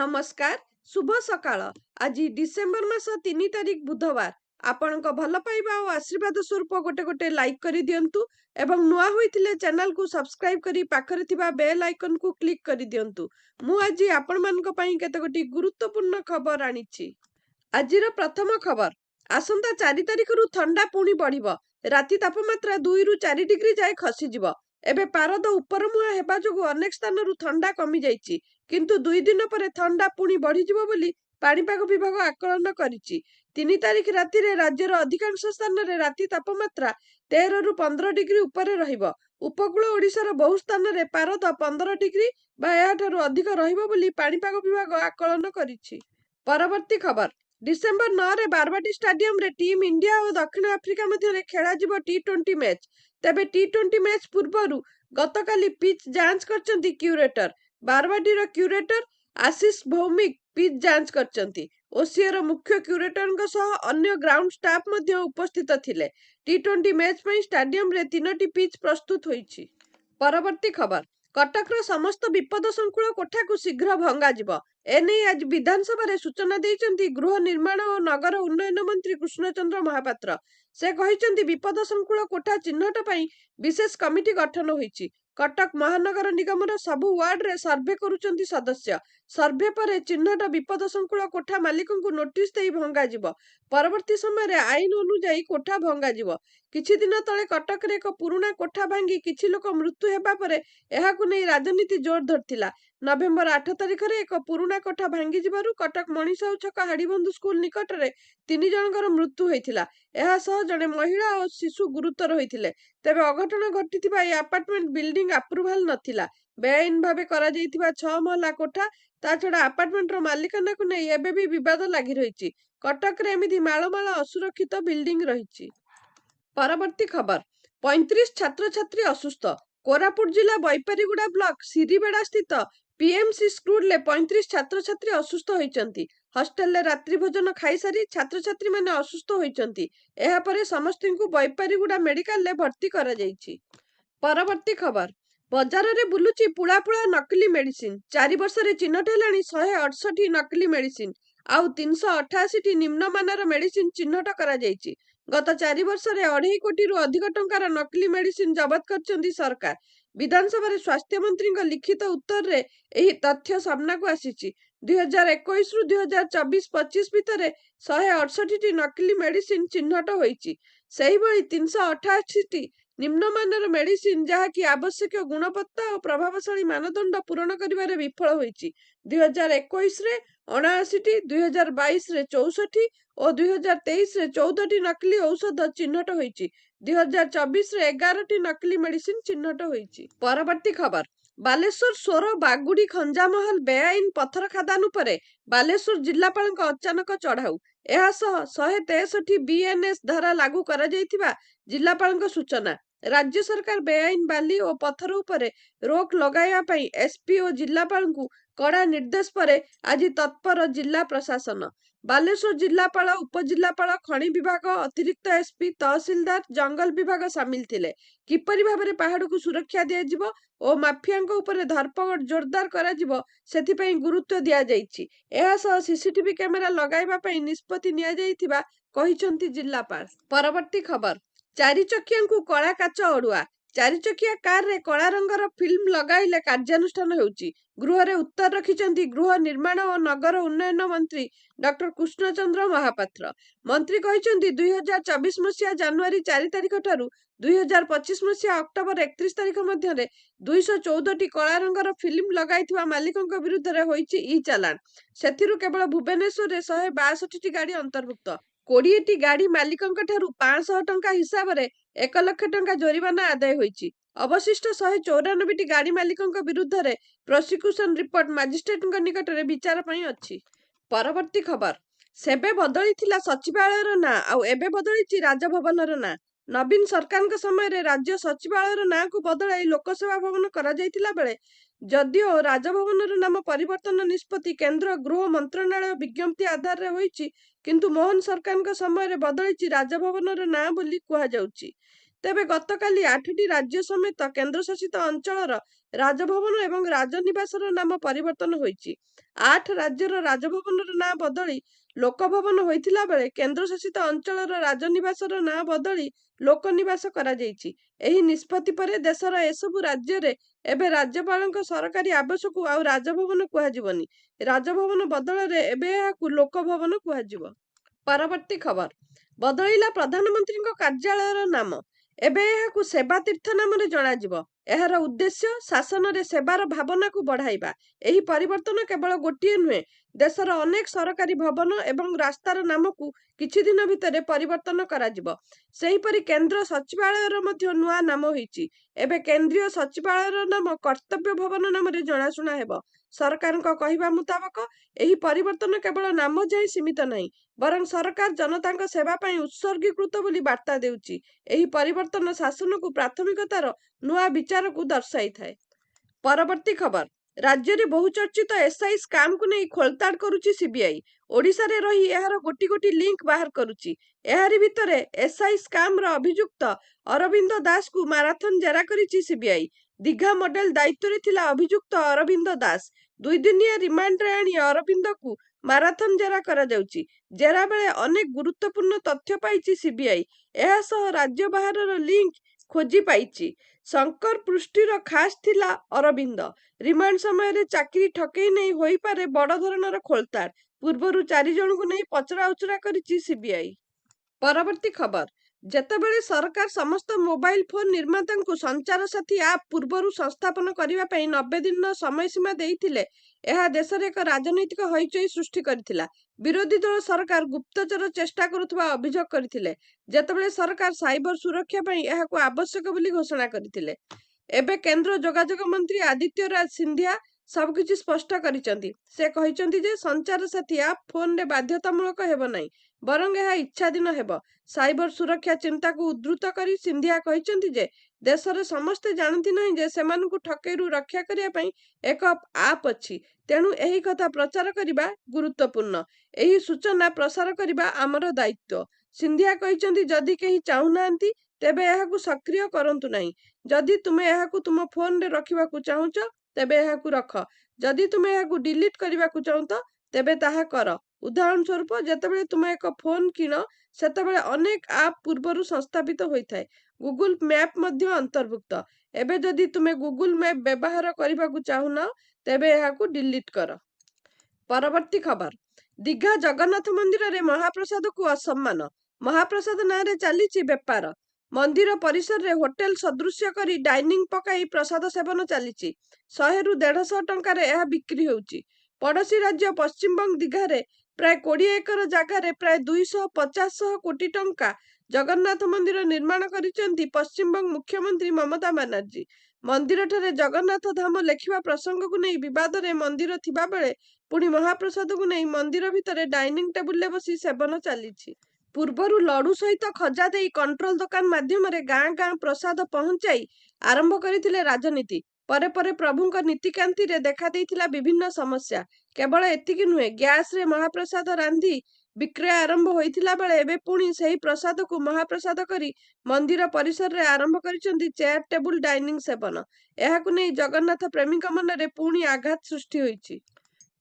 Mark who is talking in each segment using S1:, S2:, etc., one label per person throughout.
S1: नमस्कार शुभ सकाळ। आज डिसेंबर मास 3 तारिख बुधवार। आपणक भल पाइबा और आशीर्वाद स्वरूप गोटे गोटे लाइक करि दियंतु एवं नुआ होइथिले चैनल को सब्सक्राइब करी पाखरे थिबा बेल आइकन को क्लिक करि दियंतु। मु आज आपण मानक पई केतेगोटी गुरुत्वपूर्ण खबर आनिछि। आजिर प्रथम खबर, आसंता 4 तारिख रु ठंडा पुणी बढ़िबो। राति तापमात्रा 2 रु 4 डिग्री जाए खसीजिबो। एबे पारद उपरमुआ हेबा जोगु अनेक स्थान रु ठंडा कमी जाइछि, किंतु 2 दिन पर ठंडा पुणी बढ़िजिबो बोली पाणीपाग विभाग आकलन करिछि। 3 तारिख राति रे राज्यर अधिकांश स्थान रे राति तापमात्रा 13 रु 15 डिग्री ऊपर रहिबो। उपकूल ओडिशार बहु स्थान रे पारद 15 डिग्री बा एहाठारु अधिक रहिबो बोली पाणीपाग विभाग आकलन करिछि। परवर्ती खबर, डिसेंबर 9 रे बारवाटी स्टाडियम रे टीम इंडिया और दक्षिण आफ्रिका मध्य खेला जिवो टी20 मैच। तेबे टी20 मैच पूर्वरु गतकाली पिच जांच करचंती क्यूरेटर। बारवाटीर क्यूरेटर आशीष भौमिक पिच जांच करचंती। ओसीएर मुख्य क्यूरेटर सह अन्य ग्राउंड स्टाफ मध्य उपस्थित थिले। टी20 मैच पई स्टाडियम रे 3टी पिच प्रस्तुत होईछि। परवर्ती खबर, कटकर समस्त विपद संकुल कोठा को शीघ्र भंगा जिवो। एने आज विधानसभा सूचना देइचंती गृह निर्माण और नगर उन्नयन मंत्री कृष्णचंद्र महापात्र। से कहिचंती विपद संकुल कोठा चिन्हट पई विशेष कमिटी गठन होईछि। कटक महानगर निगमर सबु वार्ड रे सर्वे करूचंती सदस्य। सर्वे परे चिन्हट विपद संकुल कोठा मालिकन को नोटिस देई भंगा जिवो। परवर्ती समय रे आईन अनुଯାयी कोठा भंगा जिवो। किछि दिन तळे कटक रे एक पुराना कोठा भांगी किछि लोक मृत्यु हेबा परे एहाकु नै राजनीति जोर धरतिला। नवेम्बर 8 तारिख रे एक पुराना कोठा भांगी जिबारु कटक मणिसाउ छक हाड़ीबंधु स्कूल निकट रे 3 जनकर मृत्यु होइतिला। एहा सह जने महिला और शिशु गुरुतर होइतिले। तेबे अघटन घटिथिबा ए अपार्टमेंट बिल्डिंग अप्रूवल नथिला। बेआईन भाबे करा जाइथिबा 6 महला कोठा ता छडा अपार्टमेंट रो मालिकाना को नै एबे भी विवाद लागि रहिछि। कटक रे एमिति माळमाळ असुरक्षित बिल्डिंग रहिछि। परवर्ती खबर, 35 छात्र छात्री असुस्थ। कोरापुट जिला बैपारीगुड़ा ब्लॉक सिरिबेड़ा स्थित पीएमसी स्कूल ले 35 छात्र छात्री असुस्थ होइचंती। हॉस्टल ले रात्रि भोजन खाई सारी छात्र छात्री माने असुस्थ होइचंती। एहा परे समस्तिंकु बैपारीगुड़ा मेडिकल ले भर्ती करा जाइछि। परवर्ती खबर, बजार रे बुलुची पुळा पुळा नकली मेडिसिन। 4 वर्ष रे चिन्हट हेलाणी 168 नकली मेडिसिन आउ 388 निम्न मानर मेडिसिन चिन्हट करा जाइछि। गत 4 वर्ष रे 2.5 कोटी रु अधिक टंकार नकली मेडिसिन जबत करचंदी सरकार। विधानसभा रे स्वास्थ्य मंत्री लिखित उत्तर रे एही तथ्य सामना को आसीछि। 2021 रु 2024-25 भितरे 168 नकली मेडिसिन चिन्हट होईछि। सेही भली 388 निम्नमानर मेडिसिन जहा कि आवश्यक गुणवत्ता और प्रभावशाली मानदंड पूरण करिबारे विफल होईछि। 2021 रे 79, 2022 रे 64 और 2023 रे 14टी नकली औषध चिन्हट होईछि। 2024 रे 11टी नकली मेडिसिन चिन्हट होईछि। परवर्ती खबर, बालेश्वर सोर बागुड़ी खंजामहल बेआईन पत्थर खादान उपरे बालेश्वर जिल्लापाल अचानक चढ़ाऊ। एहा सह 163 बीएनएस धारा लागू करा जाइथिबा जिल्लापाल सूचना। राज्य सरकार बेआईन बाली और पत्थर उपरे रोक लगाइबा पई एसपी और जिल्लापाल को कड़ा निर्देश परे आज तत्पर जिला प्रशासन। बालेश्वर जिल्लापाल, उपजिल्लापाल, खनि विभाग, अतिरिक्त एसपी, तहसीलदार, जंगल विभाग सामिल थिले। किपरि भाबरे पहाड़ को सुरक्षा दिया जिवो और माफियांक उपरे धरपकड़ जोरदार करा जिवो सेथि पई गुरुत्व दिया जाइछि। एहा सह सीसीटीवी कैमेरा लगाइबा पई निष्पत्ति निया जाइथिबा कहिसंती जिल्लापाल। परवर्ती खबर, 4 चकियांकु कळा काच अडुआ। 4 चकिया कार रे कळा रंगर फिल्म लगाइले कार्यानुष्ठान हेउछि। गृह रे उत्तर रखिचंती गृह निर्माण और नगर उन्नयन मंत्री डॉक्टर कृष्णचंद्र महापात्र। मंत्री कहिचंती 2024 मसिया जनवरी 4 तारिख ठारू 2025 मसिया अक्टोबर 31 तारिख मध्य 214टी कळा रंगर फिल्म लगाइथिबा मालिकंक विरुद्ध रे होईछि ई चालान। सेथिरु केवल भुवनेश्वर रे 162टी गाड़ी अंतर्भुक्त। 20टी गाड़ी मालिकंक ठारू 500 टंका हिसाब रे 1 लाख टंका जोरिमाना आदाय होईछि। अवशिष्ट 194टी गाड़ी मालिकंक विरुद्ध रे प्रोसिक्यूशन रिपोर्ट मजिस्ट्रेट निकट रे विचार पई अछि। परवर्ती खबर, सेबे बदली थिला सचिवालयर ना आउ एबे बदलीछि राजभवनर ना। नवीन सरकार समय रे राज्य सचिवालयर ना को बदलाई लोकसेवा भवन करा जाइथिला बेले जदिओ राजभवनर नाम परिवर्तन निष्पत्ति केंद्र गृह मंत्रणालय विज्ञप्ति आधार रे होईछि, किंतु मोहन सरकार समय रे बदलीछि राजभवनर ना बोली कुहा जाउछि। ତେବେ ଗତକାଲି 8ଟି ରାଜ୍ୟ ସମେତ କେନ୍ଦ୍ରଶାସିତ ଅଞ୍ଚଳର ରାଜଭବନ ଏବଂ ରାଜନିବାସର ନାମ ପରିବର୍ତ୍ତନ ହୋଇଛି। 8 ରାଜ୍ୟର ରାଜଭବନର ନାଁ ବଦଳି ଲୋକଭବନ ହୋଇଥିଲା ବେଳେ କେନ୍ଦ୍ରଶାସିତ ଅଞ୍ଚଳର ରାଜନିବାସର ନାଁ ବଦଳି ଲୋକନିବାସ କରାଯାଇଛି। ଏହି ନିଷ୍ପତ୍ତି ପରେ ଦେଶର ଏସବୁ ରାଜ୍ୟରେ ଏବେ ରାଜ୍ୟପାଳଙ୍କ ସରକାରୀ ଆବାସକୁ ଆଉ ରାଜଭବନ କୁହାଯିବନି। ରାଜଭବନ ବଦଳରେ ଏବେ ଏହାକୁ ଲୋକଭବନ କୁହାଯିବ। ପରବର୍ତ୍ତୀ ଖବର, ବଦଳିଲା ପ୍ରଧାନମନ୍ତ୍ରୀଙ୍କ କାର୍ଯ୍ୟାଳୟର ନାମ। ଏବେ ଏହାକୁ ସେବା ତୀର୍ଥ ନାମରେ ଜଣାଯିବ। ଏହାର ଉଦ୍ଦେଶ୍ୟ ଶାସନରେ ସେବାର ଭାବନାକୁ ବଢ଼ାଇବା। ଏହି ପରିବର୍ତ୍ତନ କେବଳ ଗୋଟିଏ ନୁହେଁ, ଦେଶର ଅନେକ ସରକାରୀ ଭବନ ଏବଂ ରାସ୍ତାର ନାମକୁ କିଛି ଦିନ ଭିତରେ ପରିବର୍ତ୍ତନ କରାଯିବ। ସେହିପରି କେନ୍ଦ୍ର ସଚିବାଳୟର ମଧ୍ୟ ନୂଆ ନାମ ହୋଇଛି। ଏବେ କେନ୍ଦ୍ରୀୟ ସଚିବାଳୟର ନାମ କର୍ତ୍ତବ୍ୟ ଭବନ ନାମରେ ଜଣାଶୁଣା ହେବ। ସରକାରଙ୍କ କହିବା ମୁତାବକ ଏହି ପରିବର୍ତ୍ତନ କେବଳ ନାମ ଯାଏଁ ସୀମିତ ନାହିଁ, ବରଂ ସରକାର ଜନତାଙ୍କ ସେବା ପାଇଁ ଉତ୍ସର୍ଗୀକୃତ ବୋଲି ବାର୍ତ୍ତା ଦେଉଛି। ଏହି ପରିବର୍ତ୍ତନ ଶାସନକୁ ପ୍ରାଥମିକତାର ନୂଆ ବିଚାରକୁ ଦର୍ଶାଇଥାଏ। ପରବର୍ତ୍ତୀ ଖବର, ରାଜ୍ୟରେ ବହୁଚର୍ଚ୍ଚିତ ଏସ୍ଆଇ ସ୍କାମକୁ ନେଇ ଖୋଳତାଡ଼ କରୁଛି ସିବିଆଇ। ଓଡ଼ିଶାରେ ରହି ଏହାର ଗୋଟି ଗୋଟି ଲିଙ୍କ ବାହାର କରୁଛି। ଏହାରି ଭିତରେ ଏସ୍ଆଇ ସ୍କାମର ଅଭିଯୁକ୍ତ ଅରବିନ୍ଦ ଦାସକୁ ମାରାଥନ ଜେରା କରିଛି ସିବିଆଇ। ଦୀଘା ମଡେଲ ଦାୟିତ୍ୱରେ ଥିଲା ଅଭିଯୁକ୍ତ ଅରବିନ୍ଦ ଦାସ। 2 ଦିନିଆ ରିମାଣ୍ଡରେ ଆଣି ଅରବିନ୍ଦକୁ ମାରାଥନ ଜେରା କରାଯାଉଛି। ଜେରା ବେଳେ ଅନେକ ଗୁରୁତ୍ୱପୂର୍ଣ୍ଣ ତଥ୍ୟ ପାଇଛି ସିବିଆଇ। ଏହା ସହ ରାଜ୍ୟ ବାହାରର ଲିଙ୍କ ଖୋଜି ପାଇଛି। ଶଙ୍କର ପୃଷ୍ଟିର ଖାସ୍ ଥିଲା ଅରବିନ୍ଦ। ରିମାଣ୍ଡ ସମୟରେ ଚାକିରି ଠକେଇ ନେଇ ହୋଇପାରେ ବଡ଼ ଧରଣର ଖୋଳତାଡ଼। ପୂର୍ବରୁ 4 ଜଣଙ୍କୁ ନେଇ ପଚରାଉଚରା କରିଛି ସିବିଆଇ। ପରବର୍ତ୍ତୀ ଖବର, ଯେତେବେଳେ ସରକାର ସମସ୍ତ ମୋବାଇଲ ଫୋନ ନିର୍ମାତାଙ୍କୁ ସଞ୍ଚାର ସାଥୀ ଆପ୍ ପୂର୍ବରୁ ସଂସ୍ଥାପନ କରିବା ପାଇଁ 90 ଦିନର ସମୟସୀମା ଦେଇଥିଲେ, ଏହା ଦେଶରେ ଏକ ରାଜନୈତିକ ହଇଚଇ ସୃଷ୍ଟି କରିଥିଲା। ବିରୋଧୀ ଦଳ ସରକାର ଗୁପ୍ତଚର ଚେଷ୍ଟା କରୁଥିବା ଅଭିଯୋଗ କରିଥିଲେ, ଯେତେବେଳେ ସରକାର ସାଇବର ସୁରକ୍ଷା ପାଇଁ ଏହାକୁ ଆବଶ୍ୟକ ବୋଲି ଘୋଷଣା କରିଥିଲେ। ଏବେ କେନ୍ଦ୍ର ଯୋଗାଯୋଗ ମନ୍ତ୍ରୀ ଆଦିତ୍ୟ ରାଜ ସିନ୍ଧିଆ ସବୁକିଛି ସ୍ପଷ୍ଟ କରିଛନ୍ତି। ସେ କହିଛନ୍ତି ଯେ ସଞ୍ଚାର ସାଥୀ ଆପ୍ ଫୋନରେ ବାଧ୍ୟତାମୂଳକ ହେବ ନାହିଁ, ବରଂ ଏହା ଇଚ୍ଛାଧୀନ ହେବ। ସାଇବର ସୁରକ୍ଷା ଚିନ୍ତାକୁ ଉଦ୍ଧୃତ କରି ସିନ୍ଧିଆ କହିଛନ୍ତି ଯେ ଦେଶରେ ସମସ୍ତେ ଜାଣନ୍ତି ନାହିଁ ଯେ ସେମାନଙ୍କୁ ଠକେଇରୁ ରକ୍ଷା କରିବା ପାଇଁ ଏକ ଆପ୍ ଅଛି, ତେଣୁ ଏହି କଥା ପ୍ରଚାର କରିବା ଗୁରୁତ୍ୱପୂର୍ଣ୍ଣ। ଏହି ସୂଚନା ପ୍ରସାର କରିବା ଆମର ଦାୟିତ୍ୱ। ସିନ୍ଧିଆ କହିଛନ୍ତି, ଯଦି କେହି ଚାହୁଁନାହାନ୍ତି ତେବେ ଏହାକୁ ସକ୍ରିୟ କରନ୍ତୁ ନାହିଁ। ଯଦି ତୁମେ ଏହାକୁ ତୁମ ଫୋନରେ ରଖିବାକୁ ଚାହୁଁଛ ତେବେ ଏହାକୁ ରଖ। ଯଦି ତୁମେ ଏହାକୁ ଡିଲିଟ୍ କରିବାକୁ ଚାହୁଁଛ ତେବେ ତାହା କର। ଉଦାହରଣ ସ୍ୱରୂପ, ଯେତେବେଳେ ତୁମେ ଏକ ଫୋନ କିଣ ସେତେବେଳେ ଅନେକ ଆପ୍ ପୂର୍ବରୁ ସଂସ୍ଥାପିତ ହୋଇଥାଏ। ଗୁଗୁଲ ମ୍ୟାପ୍ ମଧ୍ୟ ଅନ୍ତର୍ଭୁକ୍ତ। ଏବେ ଯଦି ତୁମେ ଗୁଗୁଲ ମ୍ୟାପ୍ ବ୍ୟବହାର କରିବାକୁ ଚାହୁଁନ ତେବେ ଏହାକୁ ଡିଲିଟ୍ କର। ପରବର୍ତ୍ତୀ ଖବର, ଦୀଘା ଜଗନ୍ନାଥ ମନ୍ଦିରରେ ମହାପ୍ରସାଦକୁ ଅସମ୍ମାନ। ମହାପ୍ରସାଦ ନାଁରେ ଚାଲିଛି ବେପାର। ମନ୍ଦିର ପରିସରରେ ହୋଟେଲ ସଦୃଶ୍ୟ କରି ଡାଇନିଂ ପକାଇ ପ୍ରସାଦ ସେବନ ଚାଲିଛି। 100ରୁ 150 ଟଙ୍କାରେ ଏହା ବିକ୍ରି ହେଉଛି। ପଡ଼ୋଶୀ ରାଜ୍ୟ ପଶ୍ଚିମବଙ୍ଗ ଦୀଘାରେ ପ୍ରାୟ 20 ଏକର ଜାଗାରେ ପ୍ରାୟ 250 କୋଟି ଟଙ୍କା ଜଗନ୍ନାଥ ମନ୍ଦିର ନିର୍ମାଣ କରିଛନ୍ତି ପଶ୍ଚିମବଙ୍ଗ ମୁଖ୍ୟମନ୍ତ୍ରୀ ମମତା ବାନାର୍ଜୀ। ମନ୍ଦିରଠାରେ ଜଗନ୍ନାଥ ଧାମ ଲେଖିବା ପ୍ରସଙ୍ଗକୁ ନେଇ ବିବାଦରେ ମନ୍ଦିର ଥିବାବେଳେ ପୁଣି ମହାପ୍ରସାଦକୁ ନେଇ ମନ୍ଦିର ଭିତରେ ଡାଇନିଂ ଟେବୁଲରେ ବସି ସେବନ ଚାଲିଛି। ପୂର୍ବରୁ ଲଡୁ ସହିତ ଖଜା ଦେଇ କଣ୍ଟ୍ରୋଲ ଦୋକାନ ମାଧ୍ୟମରେ ଗାଁ ଗାଁ ପ୍ରସାଦ ପହଞ୍ଚାଇ ଆରମ୍ଭ କରିଥିଲେ ରାଜନୀତି। ପରେ ପରେ ପ୍ରଭୁଙ୍କ ନୀତିକାନ୍ତିରେ ଦେଖାଦେଇଥିଲା ବିଭିନ୍ନ ସମସ୍ୟା। କେବଳ ଏତିକି ନୁହେଁ, ଗ୍ୟାସରେ ମହାପ୍ରସାଦ ରାନ୍ଧି ବିକ୍ରୟ ଆରମ୍ଭ ହୋଇଥିଲା ବେଳେ ଏବେ ପୁଣି ସେହି ପ୍ରସାଦକୁ ମହାପ୍ରସାଦ କରି ମନ୍ଦିର ପରିସରରେ ଆରମ୍ଭ କରିଛନ୍ତି ଚେୟାର ଟେବୁଲ ଡାଇନିଂ ସେବନ। ଏହାକୁ ନେଇ ଜଗନ୍ନାଥ ପ୍ରେମୀଙ୍କ ମନରେ ପୁଣି ଆଘାତ ସୃଷ୍ଟି ହୋଇଛି।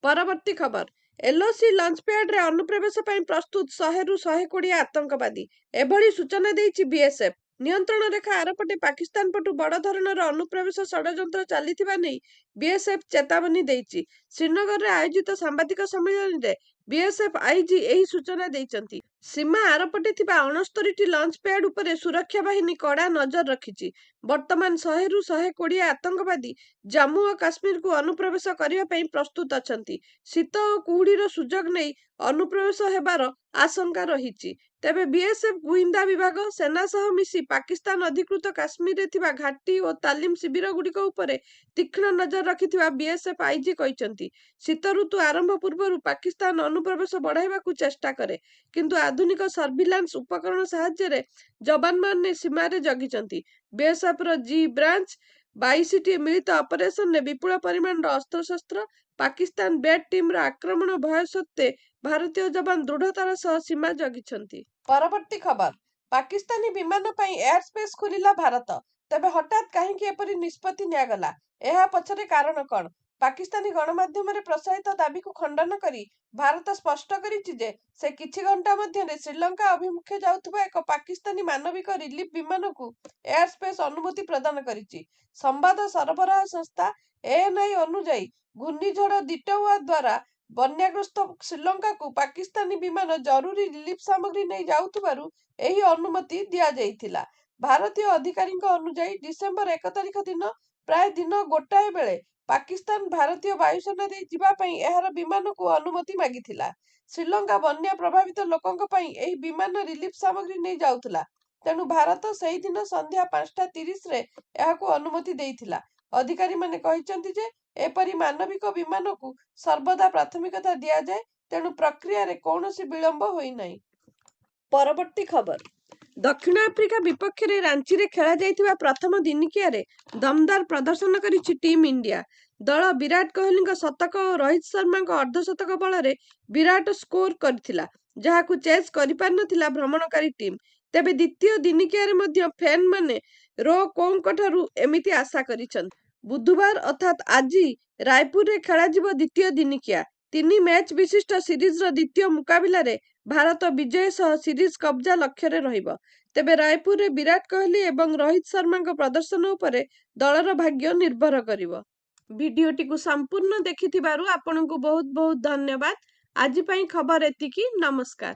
S1: ପରବର୍ତ୍ତୀ ଖବର, ଏଲ୍ଓସି ଲଞ୍ଚପ୍ୟାଡ୍ରେ ଅନୁପ୍ରବେଶ ପାଇଁ ପ୍ରସ୍ତୁତ 100ରୁ 120 ଆତଙ୍କବାଦୀ। ଏଭଳି ସୂଚନା ଦେଇଛି ବିଏସ୍ଏଫ୍। ନିୟନ୍ତ୍ରଣ ରେଖା ଆରପଟେ ପାକିସ୍ତାନ ପଟୁ ବଡ଼ ଧରଣର ଅନୁପ୍ରବେଶ ଷଡ଼ଯନ୍ତ୍ର ଚାଲିଥିବା ନେଇ ବିଏସ୍ଏଫ୍ ଚେତାବନୀ ଦେଇଛି। ଶ୍ରୀନଗରରେ ଆୟୋଜିତ ସାମ୍ବାଦିକ ସମ୍ମିଳନୀରେ ବିଏସ୍ଏଫ୍ ଆଇଜି ଏହି ସୂଚନା ଦେଇଛନ୍ତି। ସୀମା ଆରପଟେ ଥିବା 69ଟି ଲଞ୍ଚ ପ୍ୟାଡ୍ ଉପରେ ସୁରକ୍ଷା ବାହିନୀ କଡ଼ା ନଜର ରଖିଛି। ବର୍ତ୍ତମାନ 100ରୁ 120 ଆତଙ୍କବାଦୀ ଜାମ୍ମୁ ଓ କାଶ୍ମୀରକୁ ଅନୁପ୍ରବେଶ କରିବା ପାଇଁ ପ୍ରସ୍ତୁତ ଅଛନ୍ତି। ଶୀତ ଓ କୁହୁଡ଼ିର ସୁଯୋଗ ନେଇ ଅନୁପ୍ରବେଶ ହେବାର ଆଶଙ୍କା ରହିଛି। ତେବେ ବିଏସ୍ଏଫ୍ ଗୁଇନ୍ଦା ବିଭାଗ ସେନା ସହ ମିଶି ପାକିସ୍ତାନ ଅଧିକୃତ କାଶ୍ମୀରରେ ଥିବା ଘାଟି ଓ ତାଲିମ ଶିବିରଗୁଡ଼ିକ ଉପରେ ତୀକ୍ଷ୍ଣ ନଜର ରଖିଥିବା ବିଏସ୍ଏଫ୍ ଆଇଜି କହିଛନ୍ତି। ଶୀତ ଋତୁ ଆରମ୍ଭ ପୂର୍ବରୁ ପାକିସ୍ତାନ ଅନୁପ୍ରବେଶ ବଢ଼ାଇବାକୁ ଚେଷ୍ଟା କରେ, କିନ୍ତୁ ଆଧୁନିକ ସର୍ଭିଲାନ୍ସ ଉପକରଣ ସାହାଯ୍ୟରେ ଯବାନମାନେ ସୀମାରେ ଜଗିଛନ୍ତି। ବିଏସ୍ଏଫ୍ର ଜି ବ୍ରାଞ୍ଚ 22ଟି ମିଳିତ ଅପରେସନରେ ବିପୁଳ ପରିମାଣର ଅସ୍ତ୍ରଶସ୍ତ୍ର, ପାକିସ୍ତାନ ବେଟ୍ ଟିମ୍ର ଆକ୍ରମଣ ଭୟ ସତ୍ତ୍ୱେ ଭାରତୀୟ ଯବାନ ଦୃଢ଼ତାର ସହ ସୀମା ଜଗିଛନ୍ତି। ପରବର୍ତ୍ତୀ ଖବର, ପାକିସ୍ତାନୀ ବିମାନ ପାଇଁ ଏୟାର ସ୍ପେସ୍ ଖୋଲିଲା ଭାରତ। ତେବେ ହଠାତ୍ କାହିଁକି ଏପରି ନିଷ୍ପତ୍ତି ନିଆଗଲା? ଏହା ପଛରେ କାରଣ କ'ଣ? ପାକିସ୍ତାନୀ ଗଣମାଧ୍ୟମରେ ପ୍ରସାରିତ ଦାବିକୁ ଖଣ୍ଡନ କରି ଭାରତ ସ୍ପଷ୍ଟ କରିଛି ଯେ ସେ କିଛି ଘଣ୍ଟା ମଧ୍ୟରେ ଶ୍ରୀଲଙ୍କା ଅଭିମୁଖେ ଯାଉଥିବା ଏକ ପାକିସ୍ତାନୀ ମାନବିକ ରିଲିଫ୍ ବିମାନକୁ ଏୟାର ସ୍ପେସ୍ ଅନୁମତି ପ୍ରଦାନ କରିଛି। ସମ୍ବାଦ ସରବରାହ ସଂସ୍ଥା ଏଏନ୍ଆଇ ଅନୁଯାୟୀ ଘୂର୍ଣ୍ଣିଝଡ଼ ଦିଟୱା ଦ୍ୱାରା ବନ୍ୟାଗ୍ରସ୍ତ ଶ୍ରୀଲଙ୍କାକୁ ପାକିସ୍ତାନୀ ବିମାନ ଜରୁରୀ ରିଲିଫ୍ ସାମଗ୍ରୀ ନେଇ ଯାଉଥିବାରୁ ଏହି ଅନୁମତି ଦିଆଯାଇଥିଲା। ଭାରତୀୟ ଅଧିକାରୀଙ୍କ ଅନୁଯାୟୀ ଡିସେମ୍ବର 1 ତାରିଖ ଦିନ ପ୍ରାୟ ଦିନ ଗୋଟାଏ ବେଳେ ପାକିସ୍ତାନ ଭାରତୀୟ ବାୟୁସେନା ଦେଇ ଯିବା ପାଇଁ ଏହାର ବିମାନକୁ ଅନୁମତି ମାଗିଥିଲା। ଶ୍ରୀଲଙ୍କା ବନ୍ୟା ପ୍ରଭାବିତ ଲୋକଙ୍କ ପାଇଁ ଏହି ବିମାନ ରିଲିଫ୍ ସାମଗ୍ରୀ ନେଇ ଯାଉଥିଲା। ତେଣୁ ଭାରତ ସେହିଦିନ ସନ୍ଧ୍ୟା 5:30ରେ ଏହାକୁ ଅନୁମତି ଦେଇଥିଲା। ଅଧିକାରୀମାନେ କହିଛନ୍ତି ଯେ ଏପରି ମାନବିକ ବିମାନକୁ ସର୍ବଦା ପ୍ରାଥମିକତା ଦିଆଯାଏ, ତେଣୁ ପ୍ରକ୍ରିୟାରେ କୌଣସି ବିଳମ୍ବ ହୋଇନାହିଁ। ପରବର୍ତ୍ତୀ ଖବର। ଦକ୍ଷିଣ ଆଫ୍ରିକା ବିପକ୍ଷରେ ରାଞ୍ଚିରେ ଖେଳାଯାଇଥିବା ପ୍ରଥମ ଦିନିକିଆରେ ଦମଦାର ପ୍ରଦର୍ଶନ କରିଛି ଟିମ୍ ଇଣ୍ଡିଆ। ଦଳ ବିରାଟ କୋହଲିଙ୍କ ଶତକ ଓ ରୋହିତ ଶର୍ମାଙ୍କ ଅର୍ଦ୍ଧଶତକ ବଳରେ ବିରାଟ ସ୍କୋର କରିଥିଲା, ଯାହାକୁ ଚେସ୍ କରିପାରିନଥିଲା ଭ୍ରମଣକାରୀ ଟିମ୍। ତେବେ ଦ୍ୱିତୀୟ ଦିନିକିଆରେ ମଧ୍ୟ ଫ୍ୟାନ୍ମାନେ ରୋ କୋଉଙ୍କଠାରୁ ଏମିତି ଆଶା କରିଛନ୍ତି। ବୁଧବାର ଅର୍ଥାତ୍ ଆଜି ରାୟପୁରରେ ଖେଳାଯିବ ଦ୍ୱିତୀୟ ଦିନିକିଆ 3 ମ୍ୟାଚ୍ ବିଶିଷ୍ଟ ସିରିଜର ଦ୍ୱିତୀୟ ମୁକାବିଲାରେ ଭାରତ ବିଜୟ ସହ ସିରିଜ କବ୍ଜା ଲକ୍ଷ୍ୟରେ ରହିବ। ତେବେ ରାୟପୁରରେ ବିରାଟ କୋହଲି ଏବଂ ରୋହିତ ଶର୍ମାଙ୍କ ପ୍ରଦର୍ଶନ ଉପରେ ଦଳର ଭାଗ୍ୟ ନିର୍ଭର କରିବ। ଭିଡିଓଟିକୁ ସମ୍ପୂର୍ଣ୍ଣ ଦେଖିଥିବାରୁ ଆପଣଙ୍କୁ ବହୁତ ବହୁତ ଧନ୍ୟବାଦ। ଆଜି ପାଇଁ ଖବର ଏତିକି। ନମସ୍କାର।